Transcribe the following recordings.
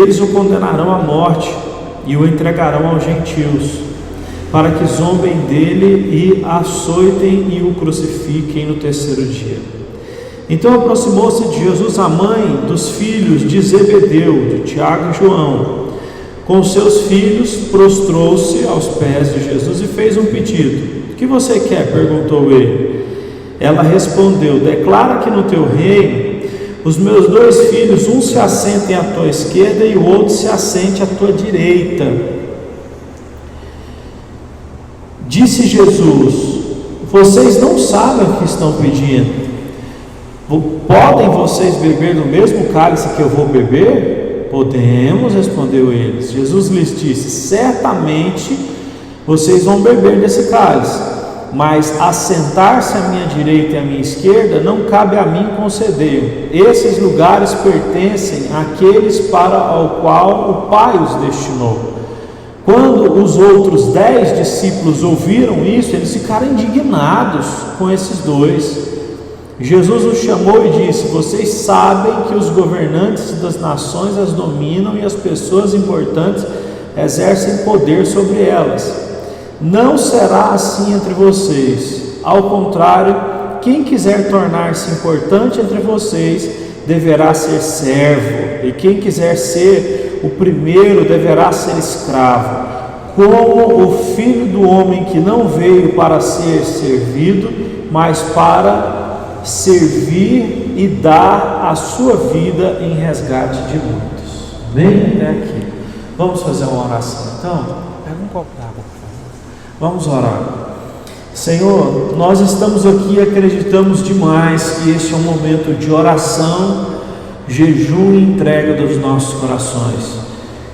Eles o condenarão à morte e o entregarão aos gentios, para que zombem dele e açoitem e o crucifiquem no terceiro dia. Então aproximou-se de Jesus a mãe dos filhos de Zebedeu, de Tiago e João. Com seus filhos, prostrou-se aos pés de Jesus e fez um pedido. O que você quer? Perguntou ele. Ela respondeu: declara que no teu reino os meus 2 filhos, um se assentem à tua esquerda e o outro se assente à tua direita. Disse Jesus: vocês não sabem o que estão pedindo. Podem vocês beber do mesmo cálice que eu vou beber? Podemos, respondeu eles. Jesus lhes disse: certamente vocês vão beber desse cálice, mas assentar-se à minha direita e à minha esquerda não cabe a mim conceder. Esses lugares pertencem àqueles para o qual o Pai os destinou. Quando os outros 10 discípulos ouviram isso, eles ficaram indignados com esses 2. Jesus os chamou e disse: vocês sabem que os governantes das nações as dominam e as pessoas importantes exercem poder sobre elas. Não será assim entre vocês. Ao contrário, quem quiser tornar-se importante entre vocês deverá ser servo, e quem quiser ser o primeiro deverá ser escravo. Como o Filho do Homem, que não veio para ser servido, mas para servir e dar a sua vida em resgate de muitos. Bem até aqui. Vamos fazer uma oração então? Pega um copo d'água, por favor. Vamos orar. Senhor, nós estamos aqui e acreditamos demais que este é um momento de oração, jejum e entrega dos nossos corações.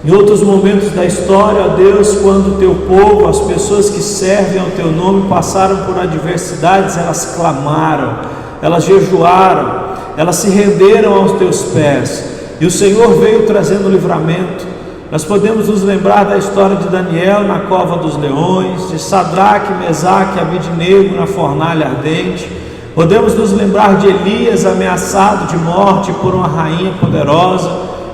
Em outros momentos da história, ó Deus, quando o teu povo, as pessoas que servem ao teu nome, passaram por adversidades, elas clamaram, elas jejuaram, elas se renderam aos teus pés, e o Senhor veio trazendo livramento. Nós podemos nos lembrar da história de Daniel na cova dos leões, de Sadraque, Mesaque e Abednego na fornalha ardente. Podemos nos lembrar de Elias ameaçado de morte por uma rainha poderosa.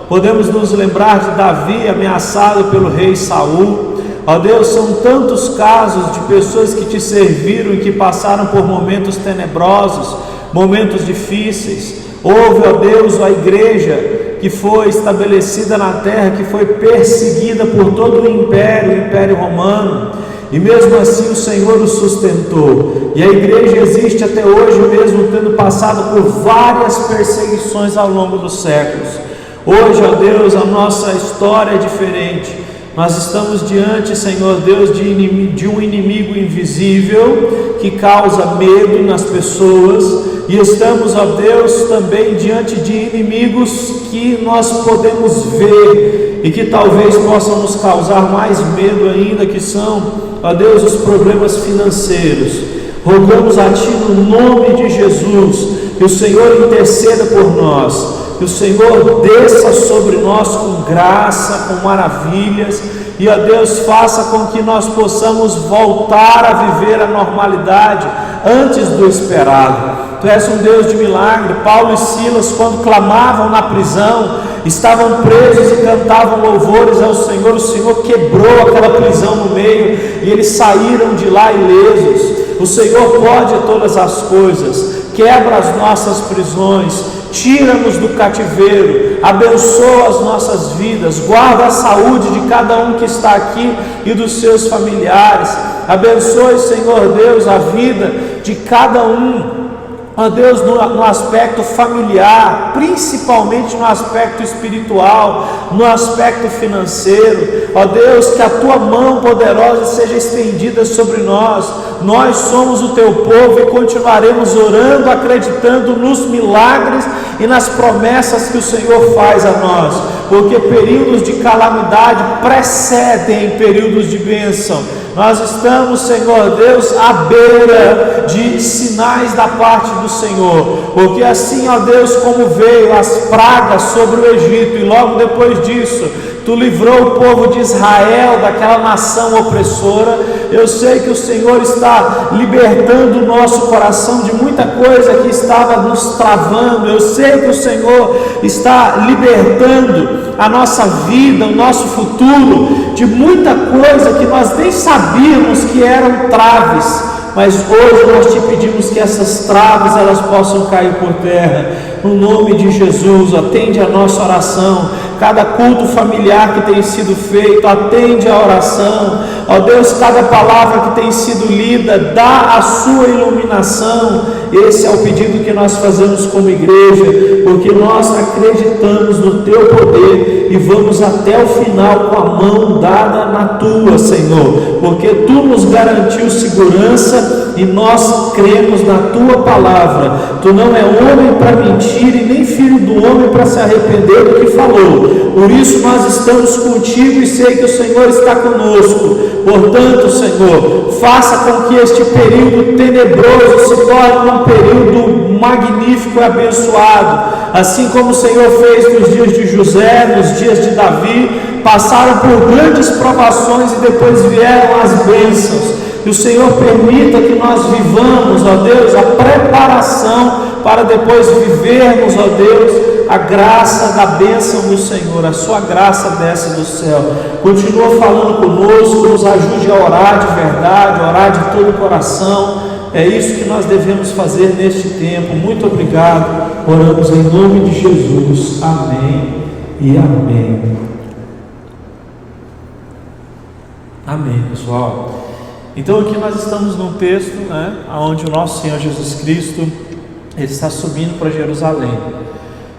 Podemos nos lembrar de Davi ameaçado pelo rei Saul. Ó Deus, são tantos casos de pessoas que te serviram e que passaram por momentos tenebrosos, momentos difíceis. Houve, ó Deus, a igreja que foi estabelecida na terra, que foi perseguida por todo o Império Romano, e mesmo assim o Senhor o sustentou, e a igreja existe até hoje, mesmo tendo passado por várias perseguições ao longo dos séculos. Hoje, ó Deus, a nossa história é diferente. Nós estamos diante, Senhor Deus, de um inimigo invisível que causa medo nas pessoas, e estamos, ó Deus, também diante de inimigos que nós podemos ver e que talvez possam nos causar mais medo ainda, que são, ó Deus, os problemas financeiros. Rogamos a Ti no nome de Jesus, que o Senhor interceda por nós, que o Senhor desça sobre nós com graça, com maravilhas, e ó Deus, faça com que nós possamos voltar a viver a normalidade antes do esperado. Tu és um Deus de milagre. Paulo e Silas, quando clamavam na prisão, estavam presos e cantavam louvores ao Senhor. O Senhor quebrou aquela prisão no meio e eles saíram de lá ilesos. O Senhor pode todas as coisas. Quebra as nossas prisões, tira-nos do cativeiro, abençoa as nossas vidas, guarda a saúde de cada um que está aqui e dos seus familiares. Abençoe, Senhor Deus, a vida de cada um, ó Deus, no aspecto familiar, principalmente no aspecto espiritual, no aspecto financeiro. Ó Deus, que a Tua mão poderosa seja estendida sobre nós. Nós somos o Teu povo e continuaremos orando, acreditando nos milagres e nas promessas que o Senhor faz a nós, porque períodos de calamidade precedem períodos de bênção. Nós estamos, Senhor Deus, à beira de sinais da parte do Senhor, porque assim, ó Deus, como veio as pragas sobre o Egito, e logo depois disso. Tu livrou o povo de Israel daquela nação opressora. Eu sei que o Senhor está libertando o nosso coração de muita coisa que estava nos travando. Eu sei que o Senhor está libertando a nossa vida, o nosso futuro, de muita coisa que nós nem sabíamos que eram traves. Mas hoje nós te pedimos que essas traves elas possam cair por terra. No nome de Jesus, atende a nossa oração. Cada culto familiar que tem sido feito, atende a oração. Ó Deus, cada palavra que tem sido lida, dá a sua iluminação. Esse é o pedido que nós fazemos como igreja, porque nós acreditamos no teu poder e vamos até o final com a mão dada na tua, Senhor, porque tu nos garantiu segurança e nós cremos na tua palavra. Tu não é homem para mentir e nem filho do homem para se arrepender do que falou. Por isso nós estamos contigo e sei que o Senhor está conosco. Portanto, Senhor, faça com que este período tenebroso se torne um período magnífico e abençoado, assim como o Senhor fez nos dias de José, nos dias de Davi. Passaram por grandes provações e depois vieram as bênçãos. Que o Senhor permita que nós vivamos, ó Deus, a preparação para depois vivermos, ó Deus, a graça da bênção do Senhor. A sua graça desce do céu. Continua falando conosco, nos ajude a orar de verdade, a orar de todo o coração. É isso que nós devemos fazer neste tempo. Muito obrigado. Oramos em nome de Jesus. Amém e amém. Amém, pessoal. Então aqui nós estamos num texto, onde o nosso Senhor Jesus Cristo, Ele está subindo para Jerusalém.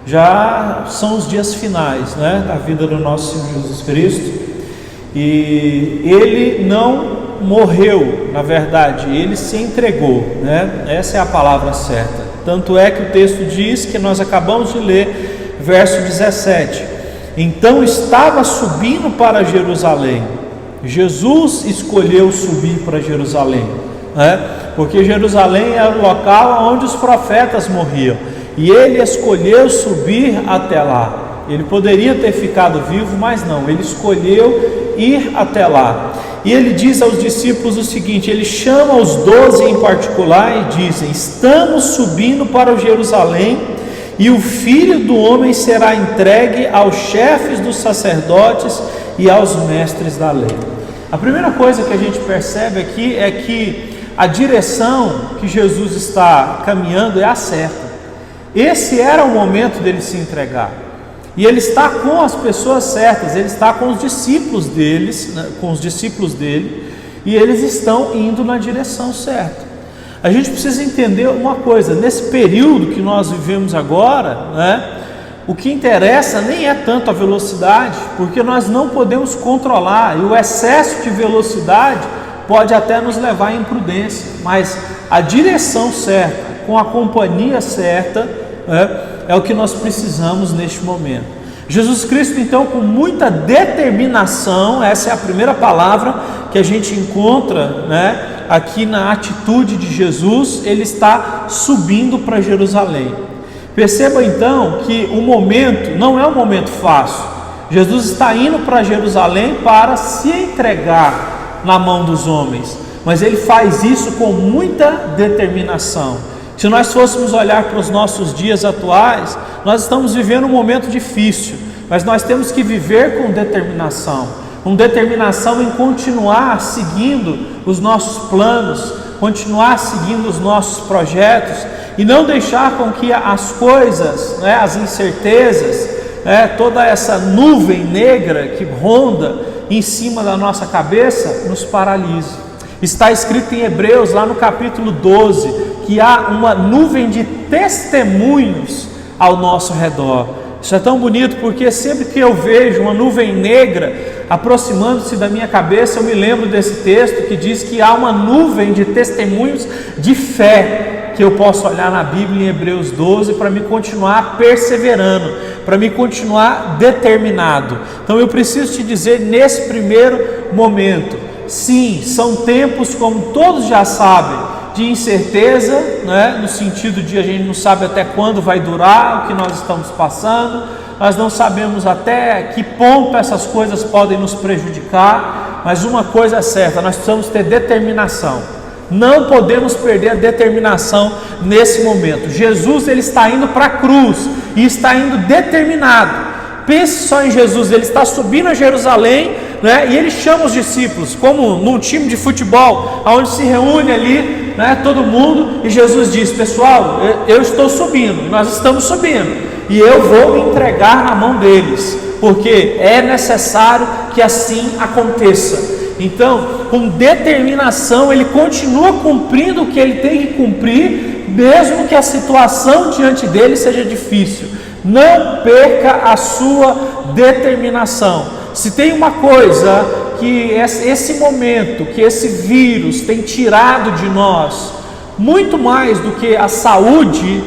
Já são os dias finais, da vida do nosso Senhor Jesus Cristo. E Ele não morreu, na verdade, Ele se entregou, Essa é a palavra certa. Tanto é que o texto diz, que nós acabamos de ler, verso 17: então estava subindo para Jerusalém. Jesus escolheu subir para Jerusalém, porque Jerusalém era o local onde os profetas morriam, e ele escolheu subir até lá. Ele poderia ter ficado vivo, mas não, ele escolheu ir até lá. E ele diz aos discípulos o seguinte, ele chama os 12 em particular e dizem: estamos subindo para Jerusalém, e o Filho do Homem será entregue aos chefes dos sacerdotes e aos mestres da lei. A primeira coisa que a gente percebe aqui é que a direção que Jesus está caminhando é a certa. Esse era o momento dele se entregar, e ele está com as pessoas certas, ele está com os discípulos deles, com os discípulos dele, e eles estão indo na direção certa. A gente precisa entender uma coisa: nesse período que nós vivemos agora, o que interessa nem é tanto a velocidade, porque nós não podemos controlar, e o excesso de velocidade pode até nos levar à imprudência, mas a direção certa, com a companhia certa, é o que nós precisamos neste momento. Jesus Cristo, então, com muita determinação, essa é a primeira palavra que a gente encontra, aqui na atitude de Jesus. Ele está subindo para Jerusalém. Perceba então que o momento não é um momento fácil. Jesus está indo para Jerusalém para se entregar na mão dos homens, mas ele faz isso com muita determinação. Se nós fôssemos olhar para os nossos dias atuais, nós estamos vivendo um momento difícil, mas nós temos que viver com determinação em continuar seguindo os nossos planos, continuar seguindo os nossos projetos, e não deixar com que as coisas, as incertezas, toda essa nuvem negra que ronda em cima da nossa cabeça, nos paralise. Está escrito em Hebreus, lá no capítulo 12, que há uma nuvem de testemunhos ao nosso redor. Isso é tão bonito, porque sempre que eu vejo uma nuvem negra aproximando-se da minha cabeça, eu me lembro desse texto que diz que há uma nuvem de testemunhos de fé, que eu posso olhar na Bíblia em Hebreus 12 para me continuar perseverando, para me continuar determinado. Então eu preciso te dizer nesse primeiro momento, sim, são tempos, como todos já sabem, de incerteza, no sentido de a gente não sabe até quando vai durar o que nós estamos passando. nós não sabemos até que ponto essas coisas podem nos prejudicar, mas uma coisa é certa, nós precisamos ter determinação. Não podemos perder a determinação nesse momento. Jesus, ele está indo para a cruz e está indo determinado. Pense só em Jesus, ele está subindo a Jerusalém, né, e ele chama os discípulos, como num time de futebol, onde se reúne ali, né, todo mundo, e Jesus diz: pessoal, eu estou subindo, nós estamos subindo, e eu vou me entregar na mão deles, porque é necessário que assim aconteça. Então, com determinação, ele continua cumprindo o que ele tem que cumprir, mesmo que a situação diante dele seja difícil. Não perca a sua determinação. Se tem uma coisa que esse momento, que esse vírus tem tirado de nós, muito mais do que a saúde,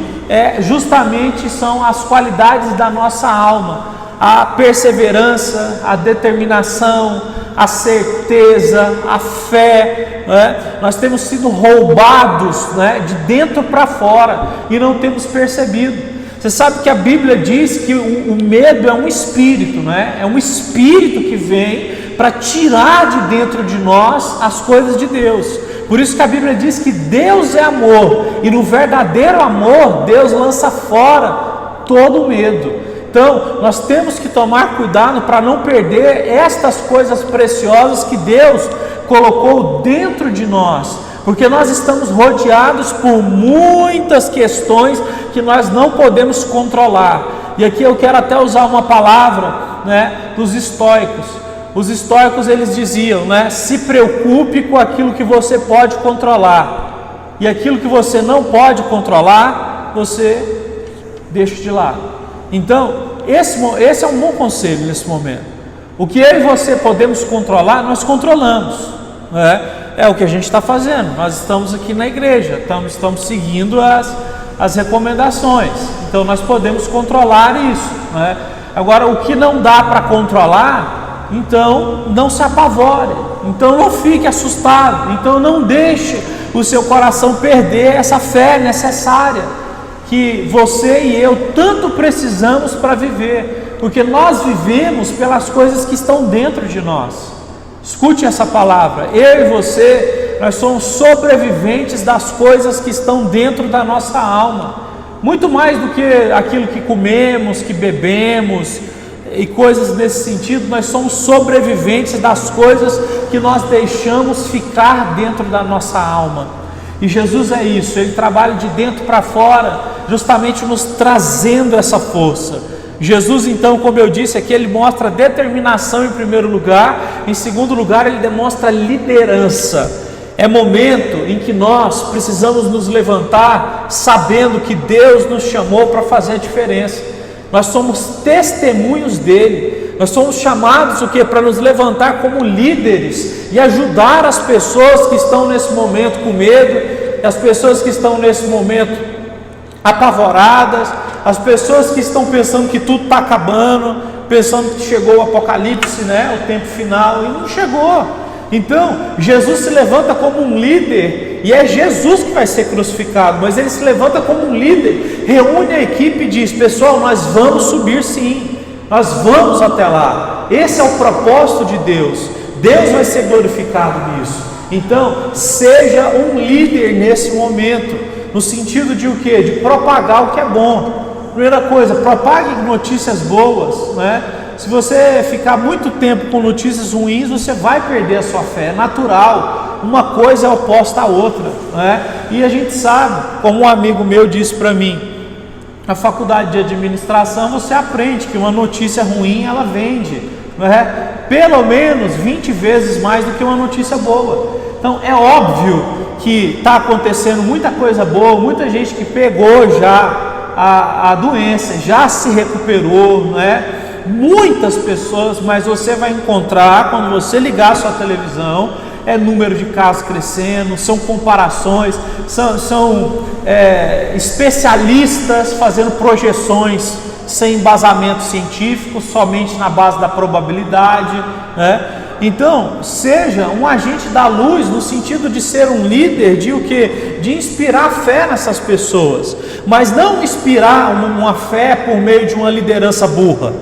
justamente são as qualidades da nossa alma. A perseverança, a determinação, a certeza, a fé, né? Nós temos sido roubados, né, de dentro para fora e não temos percebido. Você sabe que a Bíblia diz que o medo é um espírito, né? É um espírito que vem para tirar de dentro de nós as coisas de Deus. Por isso que a Bíblia diz que Deus é amor, e no verdadeiro amor Deus lança fora todo o medo. Então, nós temos que tomar cuidado para não perder estas coisas preciosas que Deus colocou dentro de nós, porque nós estamos rodeados por muitas questões que nós não podemos controlar. E aqui eu quero até usar uma palavra, né, dos estoicos. Os estoicos, eles diziam, né, se preocupe com aquilo que você pode controlar, e aquilo que você não pode controlar, você deixa de lado. Então, esse é um bom conselho nesse momento. O que eu e você podemos controlar, nós controlamos, né? É o que a gente está fazendo. Nós estamos aqui na igreja, estamos seguindo as recomendações. Então nós podemos controlar isso, né? Agora, o que não dá para controlar, então não se apavore, então não fique assustado, então não deixe o seu coração perder essa fé necessária que você e eu tanto precisamos para viver, porque nós vivemos pelas coisas que estão dentro de nós. Escute essa palavra: eu e você, nós somos sobreviventes das coisas que estão dentro da nossa alma, muito mais do que aquilo que comemos, que bebemos e coisas nesse sentido. Nós somos sobreviventes das coisas que nós deixamos ficar dentro da nossa alma. E Jesus é isso, Ele trabalha de dentro para fora, justamente nos trazendo essa força. Jesus, então, como eu disse aqui, Ele mostra determinação em primeiro lugar, em segundo lugar Ele demonstra liderança. É momento em que nós precisamos nos levantar sabendo que Deus nos chamou para fazer a diferença. Nós somos testemunhos dEle. Nós somos chamados o quê? Para nos levantar como líderes e ajudar as pessoas que estão nesse momento com medo, as pessoas que estão nesse momento apavoradas, as pessoas que estão pensando que tudo está acabando, pensando que chegou o apocalipse, né? O tempo final, e não chegou. Então, Jesus se levanta como um líder, e é Jesus que vai ser crucificado, mas Ele se levanta como um líder, reúne a equipe e diz: pessoal, nós vamos subir sim, nós vamos até lá. Esse é o propósito de Deus. Deus vai ser glorificado nisso. Então, seja um líder nesse momento, no sentido de o quê? De propagar o que é bom. Primeira coisa, propague notícias boas, né? Se você ficar muito tempo com notícias ruins, você vai perder a sua fé, é natural. Uma coisa é oposta à outra, né? E a gente sabe, como um amigo meu disse para mim, na faculdade de administração você aprende que uma notícia ruim ela vende, né? Pelo menos 20 vezes mais do que uma notícia boa. Então é óbvio que está acontecendo muita coisa boa, muita gente que pegou já a doença, já se recuperou, né? Muitas pessoas, mas você vai encontrar, quando você ligar a sua televisão, número de casos crescendo, são comparações, são especialistas fazendo projeções sem embasamento científico, somente na base da probabilidade, né? Então, seja um agente da luz no sentido de ser um líder, de o quê? De inspirar fé nessas pessoas, mas não inspirar uma fé por meio de uma liderança burra,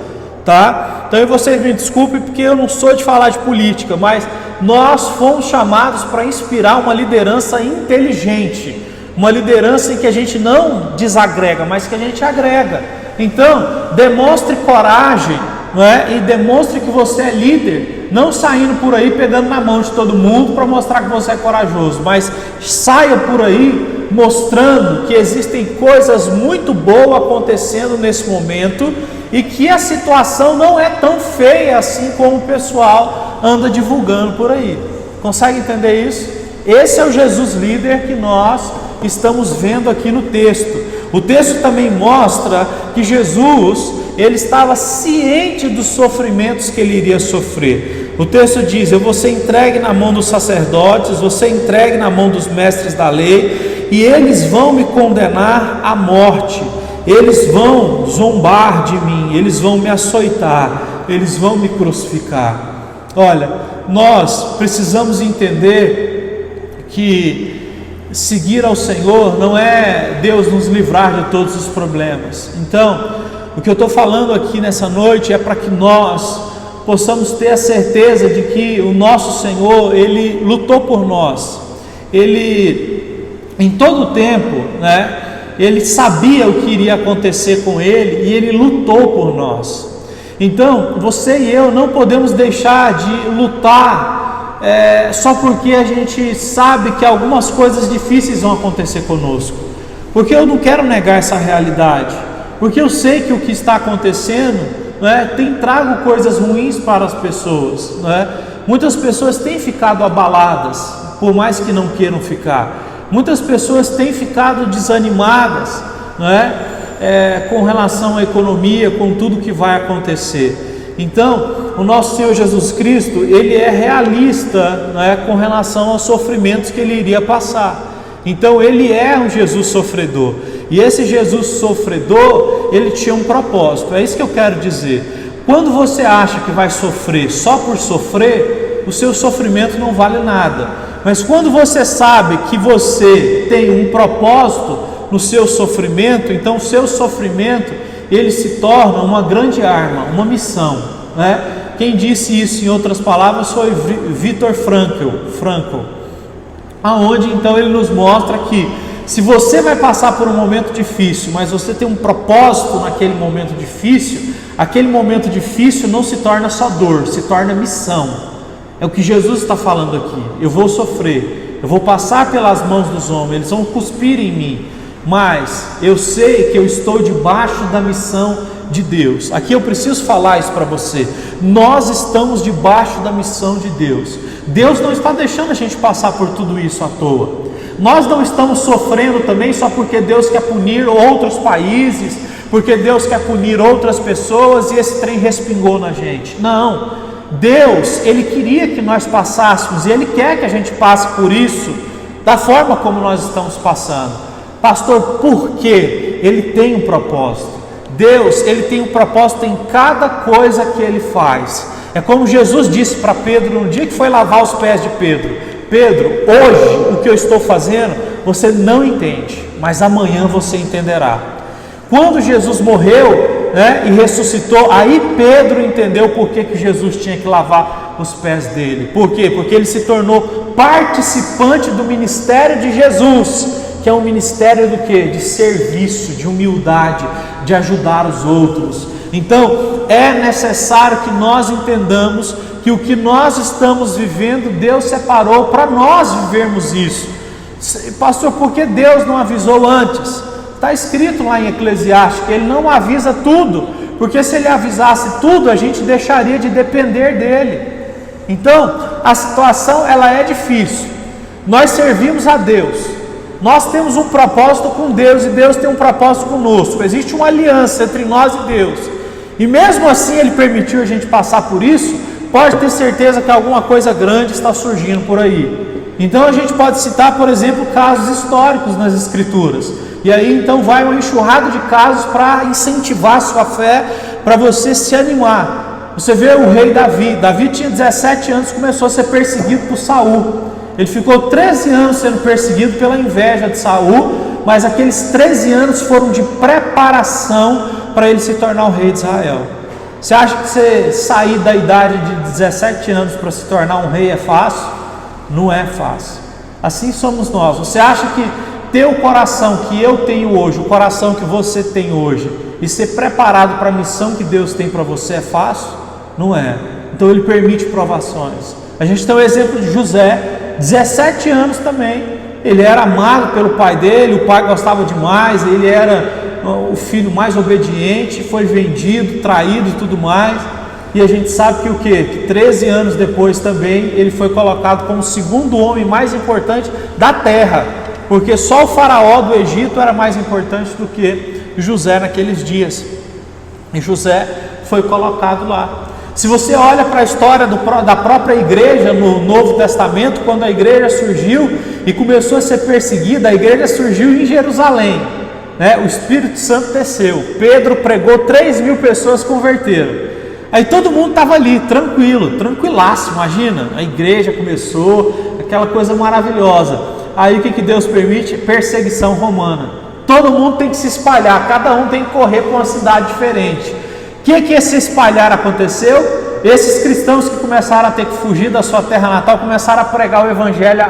tá? Então vocês me desculpem porque eu não sou de falar de política, mas nós fomos chamados para inspirar uma liderança inteligente, uma liderança em que a gente não desagrega, mas que a gente agrega. Então, demonstre coragem, não é? E demonstre que você é líder, não saindo por aí pegando na mão de todo mundo para mostrar que você é corajoso, mas saia por aí mostrando que existem coisas muito boas acontecendo nesse momento e que a situação não é tão feia assim como o pessoal anda divulgando por aí. Consegue entender isso? Esse é o Jesus líder que nós estamos vendo aqui no texto. O texto também mostra que Jesus, ele estava ciente dos sofrimentos que ele iria sofrer. O texto diz: eu vou ser entregue na mão dos sacerdotes, vou ser entregue na mão dos mestres da lei, e eles vão me condenar à morte, eles vão zombar de mim, eles vão me açoitar, eles vão me crucificar. Olha, nós precisamos entender que seguir ao Senhor não é Deus nos livrar de todos os problemas. Então, o que eu estou falando aqui nessa noite é para que nós possamos ter a certeza de que o nosso Senhor, Ele lutou por nós. Ele, em todo o tempo, né, Ele sabia o que iria acontecer com Ele e Ele lutou por nós. Então, você e eu não podemos deixar de lutar só porque a gente sabe que algumas coisas difíceis vão acontecer conosco, porque eu não quero negar essa realidade, porque eu sei que o que está acontecendo, tem trago coisas ruins para as pessoas, muitas pessoas têm ficado abaladas, por mais que não queiram ficar, muitas pessoas têm ficado desanimadas, com relação à economia, com tudo que vai acontecer. Então, o nosso Senhor Jesus Cristo, Ele é realista, com relação aos sofrimentos que Ele iria passar. Então, Ele é um Jesus sofredor, e esse Jesus sofredor, Ele tinha um propósito. É isso que eu quero dizer. Quando você acha que vai sofrer só por sofrer, o seu sofrimento não vale nada. Mas quando você sabe que você tem um propósito no seu sofrimento, então o seu sofrimento, ele se torna uma grande arma, uma missão, Quem disse isso em outras palavras foi Viktor Frankl, aonde então ele nos mostra que se você vai passar por um momento difícil, mas você tem um propósito naquele momento difícil, aquele momento difícil não se torna só dor, se torna missão. É o que Jesus está falando aqui. Eu vou sofrer, eu vou passar pelas mãos dos homens, eles vão cuspir em mim, mas eu sei que eu estou debaixo da missão de Deus. Aqui eu preciso falar isso para você. Nós estamos debaixo da missão de Deus. Deus não está deixando a gente passar por tudo isso à toa. Nós não estamos sofrendo também só porque Deus quer punir outros países, porque Deus quer punir outras pessoas e esse trem respingou na gente. Não, Deus, Ele queria que nós passássemos e Ele quer que a gente passe por isso da forma como nós estamos passando. Pastor, por quê? Ele tem um propósito. Deus, Ele tem um propósito em cada coisa que Ele faz. É como Jesus disse para Pedro no dia que foi lavar os pés de Pedro: Pedro, hoje o que eu estou fazendo você não entende, mas amanhã você entenderá. Quando Jesus morreu, e ressuscitou, aí Pedro entendeu por que Jesus tinha que lavar os pés dele. Por quê? Porque ele se tornou participante do ministério de Jesus, que é um ministério do quê? De serviço, de humildade, de ajudar os outros. Então, é necessário que nós entendamos que o que nós estamos vivendo, Deus separou para nós vivermos isso. Pastor, por que Deus não avisou antes? Está escrito lá em Eclesiastes que Ele não avisa tudo, porque se Ele avisasse tudo, a gente deixaria de depender dEle. Então, a situação ela é difícil. Nós servimos a Deus, nós temos um propósito com Deus e Deus tem um propósito conosco. Existe uma aliança entre nós e Deus, e mesmo assim Ele permitiu a gente passar por isso. Pode ter certeza que alguma coisa grande está surgindo por aí. Então a gente pode citar, por exemplo, casos históricos nas Escrituras, e aí então vai uma enxurrada de casos para incentivar a sua fé, para você se animar. Você vê o rei Davi. Davi tinha 17 anos e começou a ser perseguido por Saul. Ele ficou 13 anos sendo perseguido pela inveja de Saul, mas aqueles 13 anos foram de preparação para ele se tornar o rei de Israel. Você acha que você sair da idade de 17 anos para se tornar um rei é fácil? Não é fácil. Assim somos nós. Você acha que ter o coração que eu tenho hoje, o coração que você tem hoje, e ser preparado para a missão que Deus tem para você é fácil? Não é. Então Ele permite provações. A gente tem o exemplo de José, 17 anos também. Ele era amado pelo pai dele, o pai gostava demais, ele era o filho mais obediente, foi vendido, traído e tudo mais. E a gente sabe que o quê? Que 13 anos depois também ele foi colocado como o segundo homem mais importante da terra, porque só o faraó do Egito era mais importante do que José naqueles dias. E José foi colocado lá. Se você olha para a história da própria igreja no Novo Testamento, quando a igreja surgiu e começou a ser perseguida, a igreja surgiu em Jerusalém, né? O Espírito Santo desceu, Pedro pregou, 3.000 pessoas converteram. Aí todo mundo estava ali, tranquilo, tranquilaço, imagina, a igreja começou, aquela coisa maravilhosa. Aí o que Deus permite? Perseguição romana. Todo mundo tem que se espalhar, cada um tem que correr para uma cidade diferente. O que esse espalhar aconteceu? Esses cristãos que começaram a ter que fugir da sua terra natal, começaram a pregar o evangelho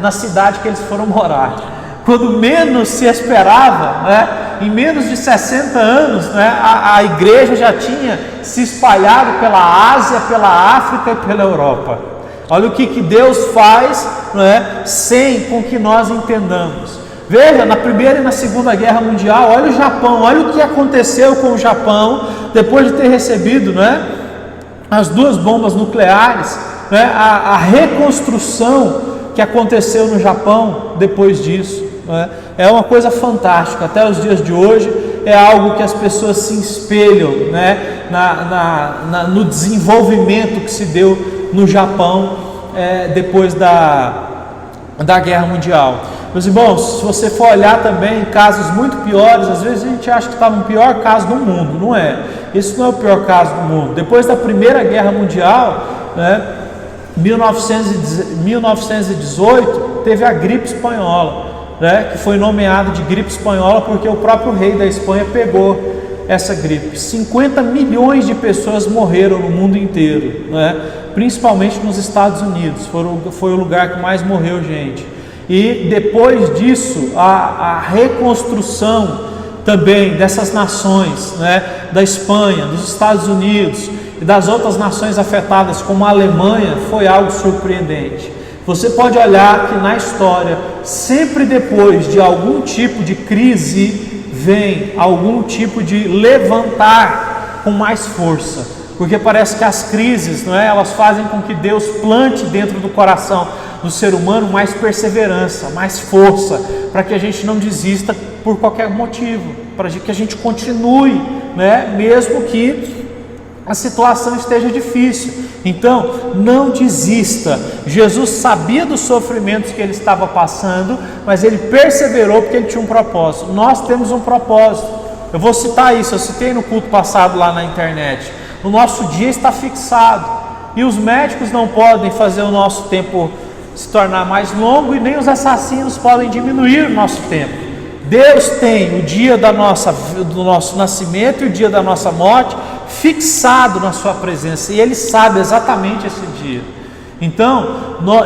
na cidade que eles foram morar. Quando menos se esperava, né, em menos de 60 anos, né, a igreja já tinha se espalhado pela Ásia, pela África e pela Europa. Olha o que Deus faz, né, sem com que nós entendamos. Veja, na Primeira e na Segunda Guerra Mundial, olha o Japão, olha o que aconteceu com o Japão depois de ter recebido, né, as 2 bombas nucleares, né, a reconstrução que aconteceu no Japão depois disso, né, é uma coisa fantástica. Até os dias de hoje é algo que as pessoas se espelham, né, no desenvolvimento que se deu no Japão depois da Guerra Mundial. Meus irmãos, se você for olhar também casos muito piores, às vezes a gente acha que está no pior caso do mundo, não é? Esse não é o pior caso do mundo. Depois da Primeira Guerra Mundial, né, 1918, teve a gripe espanhola, né, que foi nomeado de gripe espanhola porque o próprio rei da Espanha pegou essa gripe. 50 milhões de pessoas morreram no mundo inteiro, né, principalmente nos Estados Unidos, foi o lugar que mais morreu gente. E depois disso, a reconstrução também dessas nações, né, da Espanha, dos Estados Unidos e das outras nações afetadas, como a Alemanha, foi algo surpreendente. Você pode olhar que na história, sempre depois de algum tipo de crise, vem algum tipo de levantar com mais força, porque parece que as crises, não é, elas fazem com que Deus plante dentro do coração do ser humano mais perseverança, mais força, para que a gente não desista por qualquer motivo, para que a gente continue, né, mesmo que a situação esteja difícil. Então, não desista. Jesus sabia dos sofrimentos que ele estava passando, mas ele perseverou porque ele tinha um propósito. Nós temos um propósito. Eu vou citar isso, eu citei no culto passado lá na internet. O nosso dia está fixado e os médicos não podem fazer o nosso tempo se tornar mais longo e nem os assassinos podem diminuir o nosso tempo. Deus tem o dia do nosso nascimento e o dia da nossa morte fixado na sua presença e Ele sabe exatamente esse dia. Então,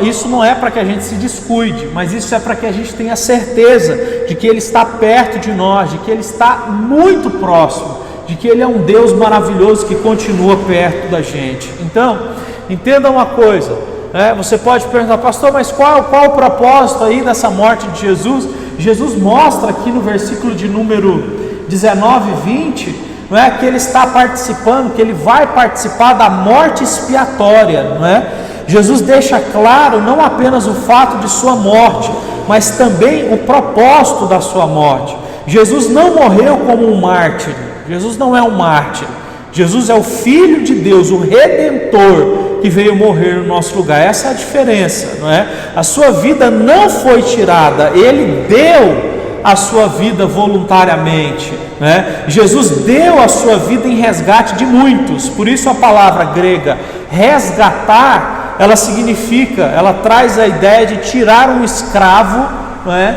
isso não é para que a gente se descuide, mas isso é para que a gente tenha certeza de que Ele está perto de nós, de que Ele está muito próximo, de que Ele é um Deus maravilhoso que continua perto da gente. Então, entenda uma coisa, né? Você pode perguntar, pastor, mas qual o propósito aí dessa morte de Jesus? Jesus mostra aqui no versículo de número 19 e 20, não é, que Ele está participando, que Ele vai participar da morte expiatória, não é? Jesus deixa claro não apenas o fato de sua morte, mas também o propósito da sua morte. Jesus não morreu como um mártir, Jesus não é um mártir, Jesus é o Filho de Deus, o Redentor, que veio morrer no nosso lugar. Essa é a diferença, não é? A sua vida não foi tirada, Ele deu a sua vida voluntariamente, né? Jesus deu a sua vida em resgate de muitos. Por isso a palavra grega resgatar, ela traz a ideia de tirar um escravo, né,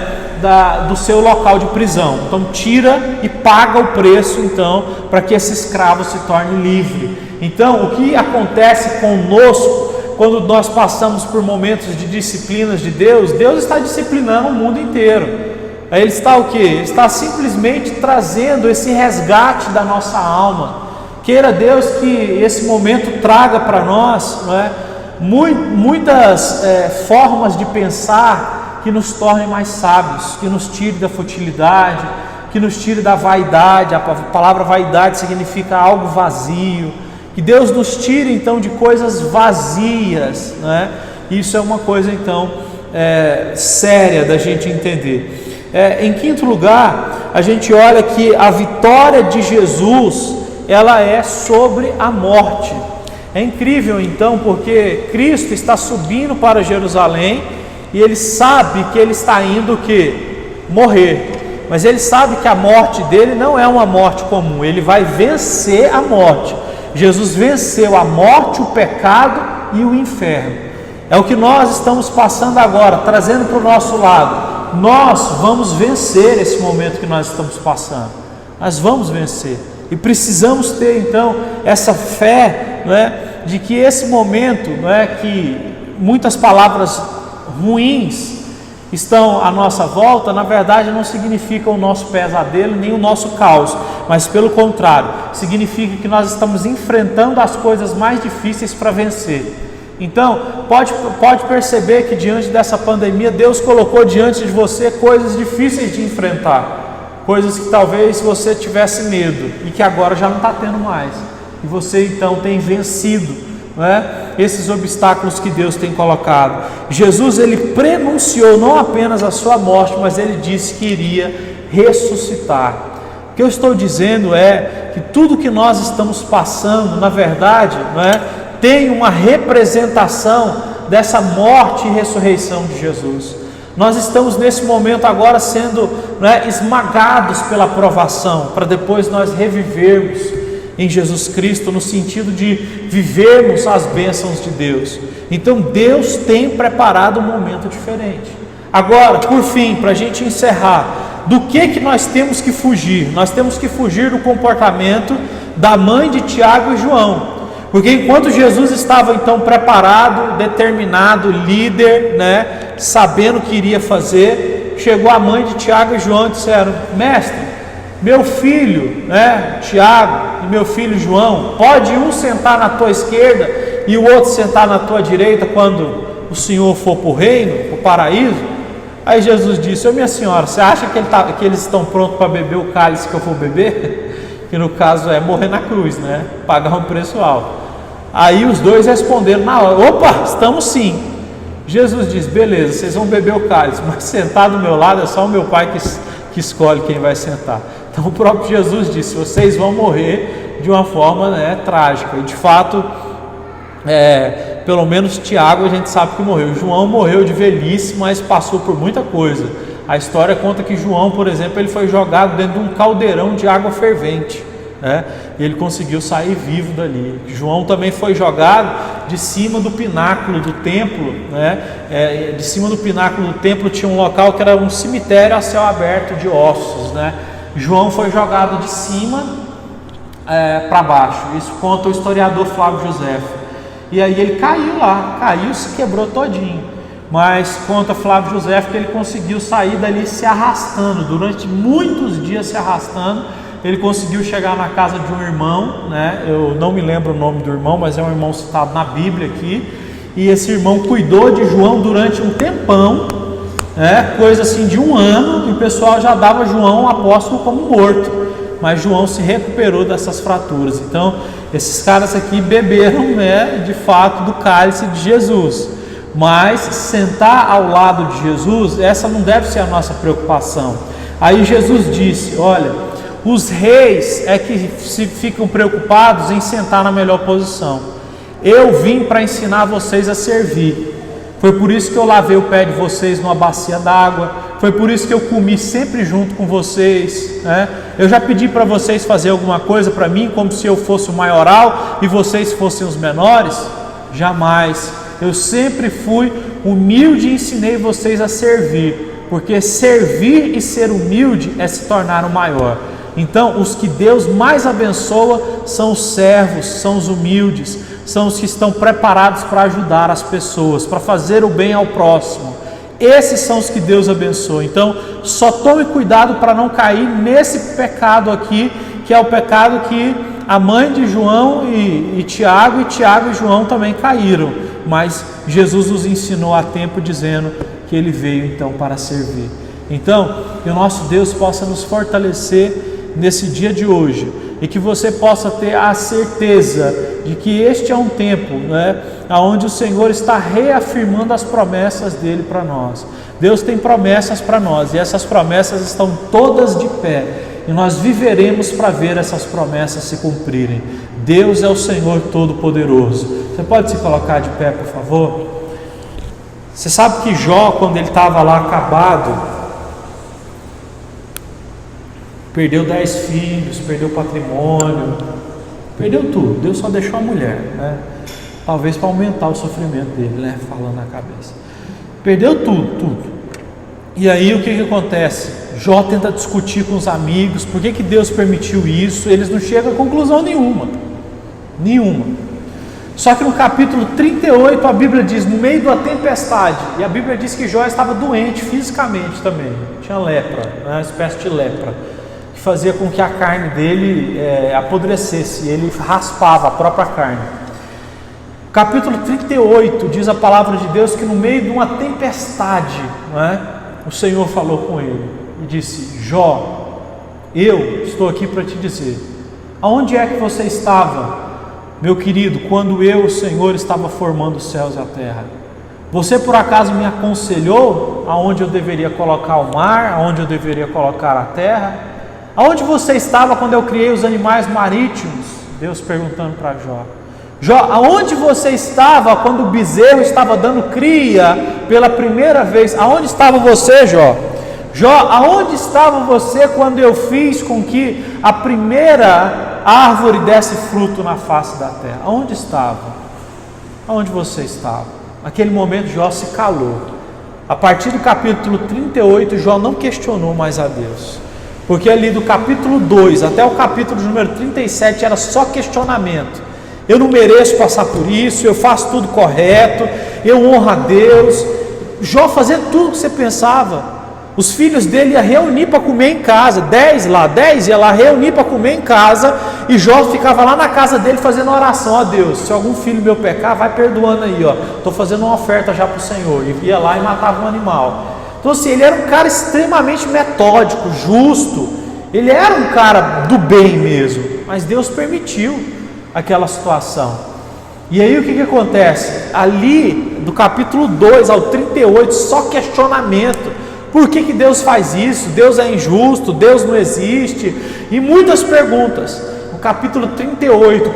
do seu local de prisão. Então tira e paga o preço, então, para que esse escravo se torne livre. Então o que acontece conosco quando nós passamos por momentos de disciplinas de Deus? Deus está disciplinando o mundo inteiro. Aí Ele está o quê? Ele está simplesmente trazendo esse resgate da nossa alma. Queira Deus que esse momento traga para nós, né, muitas formas de pensar que nos tornem mais sábios, que nos tire da futilidade, que nos tire da vaidade. A palavra vaidade significa algo vazio. Que Deus nos tire então de coisas vazias, né? Isso é uma coisa então séria da gente entender. Em quinto lugar, a gente olha que a vitória de Jesus, ela é sobre a morte. É incrível então, porque Cristo está subindo para Jerusalém e Ele sabe que Ele está indo o quê? Morrer. Mas Ele sabe que a morte dele não é uma morte comum. Ele vai vencer a morte. Jesus venceu a morte, o pecado e o inferno. É o que nós estamos passando agora, trazendo para o nosso lado. Nós vamos vencer esse momento que nós estamos passando. Nós vamos vencer. E precisamos ter então essa fé, não é, de que esse momento, não é, que muitas palavras ruins estão à nossa volta, na verdade não significa o nosso pesadelo nem o nosso caos, mas pelo contrário, significa que nós estamos enfrentando as coisas mais difíceis para vencer. Então, pode perceber que diante dessa pandemia, Deus colocou diante de você coisas difíceis de enfrentar, coisas que talvez você tivesse medo e que agora já não está tendo mais, e você então tem vencido, não é, esses obstáculos que Deus tem colocado. Jesus, ele prenunciou não apenas a sua morte, mas ele disse que iria ressuscitar. O que eu estou dizendo é que tudo que nós estamos passando, na verdade, não é, tem uma representação dessa morte e ressurreição de Jesus. Nós estamos nesse momento agora sendo, não é, esmagados pela provação, para depois nós revivermos em Jesus Cristo, no sentido de vivermos as bênçãos de Deus. Então Deus tem preparado um momento diferente. Agora, por fim, para a gente encerrar, do que nós temos que fugir? Nós temos que fugir do comportamento da mãe de Tiago e João. Porque enquanto Jesus estava então preparado, determinado, líder, né, sabendo o que iria fazer, chegou a mãe de Tiago e João e disseram: mestre, meu filho, né, Tiago, e meu filho João, pode um sentar na tua esquerda e o outro sentar na tua direita quando o Senhor for para o reino, para o paraíso? Aí Jesus disse: ô minha senhora, você acha que eles estão prontos para beber o cálice que eu vou beber? Que no caso é morrer na cruz, né? Pagar um preço alto. Aí os dois responderam na hora: opa, estamos sim. Jesus disse: beleza, vocês vão beber o cálice, mas sentar do meu lado é só o meu pai que escolhe quem vai sentar. Então o próprio Jesus disse: vocês vão morrer de uma forma, né, trágica. E de fato, pelo menos Tiago a gente sabe que morreu. João morreu de velhice, mas passou por muita coisa. A história conta que João, por exemplo, ele foi jogado dentro de um caldeirão de água fervente, né? E ele conseguiu sair vivo dali. João também foi jogado de cima do pináculo do templo, né? De cima do pináculo do templo tinha um local que era um cemitério a céu aberto de ossos, né? João foi jogado de cima para baixo. Isso conta o historiador Flávio Josefo. E aí ele caiu lá, se quebrou todinho. Mas conta Flávio Josefo que ele conseguiu sair dali se arrastando, durante muitos dias se arrastando. Ele conseguiu chegar na casa de um irmão, né? Eu não me lembro o nome do irmão, mas é um irmão citado na Bíblia aqui. E esse irmão cuidou de João durante um tempão, coisa assim de 1 ano, e o pessoal já dava João, o apóstolo, como morto. Mas João se recuperou dessas fraturas. Então, esses caras aqui beberam, né, de fato, do cálice de Jesus. Mas sentar ao lado de Jesus, essa não deve ser a nossa preocupação. Aí Jesus disse: olha, os reis é que ficam preocupados em sentar na melhor posição. Eu vim para ensinar vocês a servir. Foi por isso que eu lavei o pé de vocês numa bacia d'água. foi por isso que eu comi sempre junto com vocês, né? Eu já pedi para vocês fazer alguma coisa para mim, como se eu fosse o maioral e vocês fossem os menores? Jamais. Eu sempre fui humilde e ensinei vocês a servir, porque servir e ser humilde é se tornar o maior. Então, os que Deus mais abençoa são os servos, são os humildes, são os que estão preparados para ajudar as pessoas, para fazer o bem ao próximo. Esses são os que Deus abençoa. Então, só tome cuidado para não cair nesse pecado aqui, que é o pecado que a mãe de João e Tiago e João também caíram. Mas Jesus nos ensinou a tempo dizendo que Ele veio então para servir. Então, que o nosso Deus possa nos fortalecer nesse dia de hoje, e que você possa ter a certeza de que este é um tempo, né, onde o Senhor está reafirmando as promessas dele para nós. Deus tem promessas para nós, e essas promessas estão todas de pé, e nós viveremos para ver essas promessas se cumprirem. Deus é o Senhor Todo-Poderoso. Você pode se colocar de pé, por favor? Você sabe que Jó, quando ele estava lá acabado, perdeu 10 filhos, perdeu patrimônio, perdeu tudo. Deus só deixou a mulher, né? Talvez para aumentar o sofrimento dele, né? Falando na cabeça. Perdeu tudo. E aí o que acontece? Jó tenta discutir com os amigos, por que Deus permitiu isso? Eles não chegam a conclusão nenhuma. Só que no capítulo 38 a Bíblia diz, no meio da tempestade, e a Bíblia diz que Jó estava doente fisicamente também, tinha lepra, né? Uma espécie de lepra, que fazia com que a carne dele apodrecesse, ele raspava a própria carne. Capítulo 38 diz a palavra de Deus que no meio de uma tempestade, né, o Senhor falou com ele e disse: Jó, eu estou aqui para te dizer, aonde é que você estava, meu querido, quando eu, o Senhor, estava formando os céus e a terra? Você por acaso me aconselhou aonde eu deveria colocar o mar, aonde eu deveria colocar a terra? Aonde você estava quando eu criei os animais marítimos? Deus perguntando para Jó. Jó, aonde você estava quando o bezerro estava dando cria pela primeira vez? Aonde estava você, Jó? Jó, aonde estava você quando eu fiz com que a primeira árvore desse fruto na face da terra? Aonde estava? Aonde você estava? Naquele momento Jó se calou. A partir do capítulo 38, Jó não questionou mais a Deus. Porque ali do capítulo 2 até o capítulo número 37 era só questionamento. Eu não mereço passar por isso, eu faço tudo correto, eu honro a Deus. Jó fazia tudo o que você pensava. Os filhos dele iam reunir para comer em casa, 10 ia lá reunir para comer em casa, e Jó ficava lá na casa dele fazendo oração: ó Deus, se algum filho meu pecar, vai perdoando aí, ó, estou fazendo uma oferta já para o Senhor. E ia lá e matava um animal. Então assim, ele era um cara extremamente metódico, justo, ele era um cara do bem mesmo, mas Deus permitiu aquela situação. E aí o que acontece? Ali do capítulo 2 ao 38, só questionamento. Por que Deus faz isso? Deus é injusto? Deus não existe? E muitas perguntas. No capítulo 38,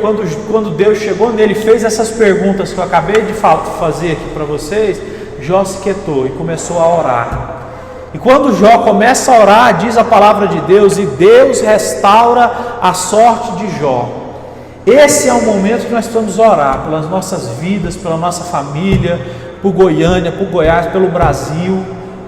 quando Deus chegou nele e fez essas perguntas que eu acabei de fazer aqui para vocês, Jó se quietou e começou a orar. E quando Jó começa a orar, diz a palavra de Deus, e Deus restaura a sorte de Jó. Esse é o momento que nós precisamos orar pelas nossas vidas, pela nossa família, por Goiânia, por Goiás, pelo Brasil,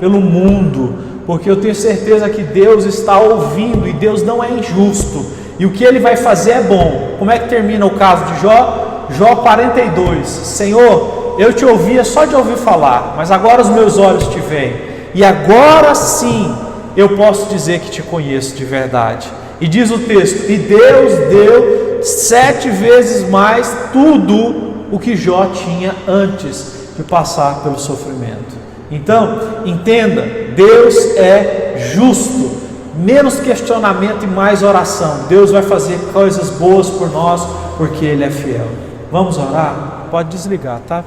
pelo mundo, porque eu tenho certeza que Deus está ouvindo e Deus não é injusto, e o que Ele vai fazer é bom. Como é que termina o caso de Jó? Jó 42, Senhor, eu te ouvia só de ouvir falar, mas agora os meus olhos te veem, e agora sim eu posso dizer que te conheço de verdade. E diz o texto, e Deus deu 7 vezes mais tudo o que Jó tinha antes de passar pelo sofrimento. Então, entenda, Deus é justo, menos questionamento e mais oração. Deus vai fazer coisas boas por nós, porque Ele é fiel. Vamos orar? Pode desligar, tá?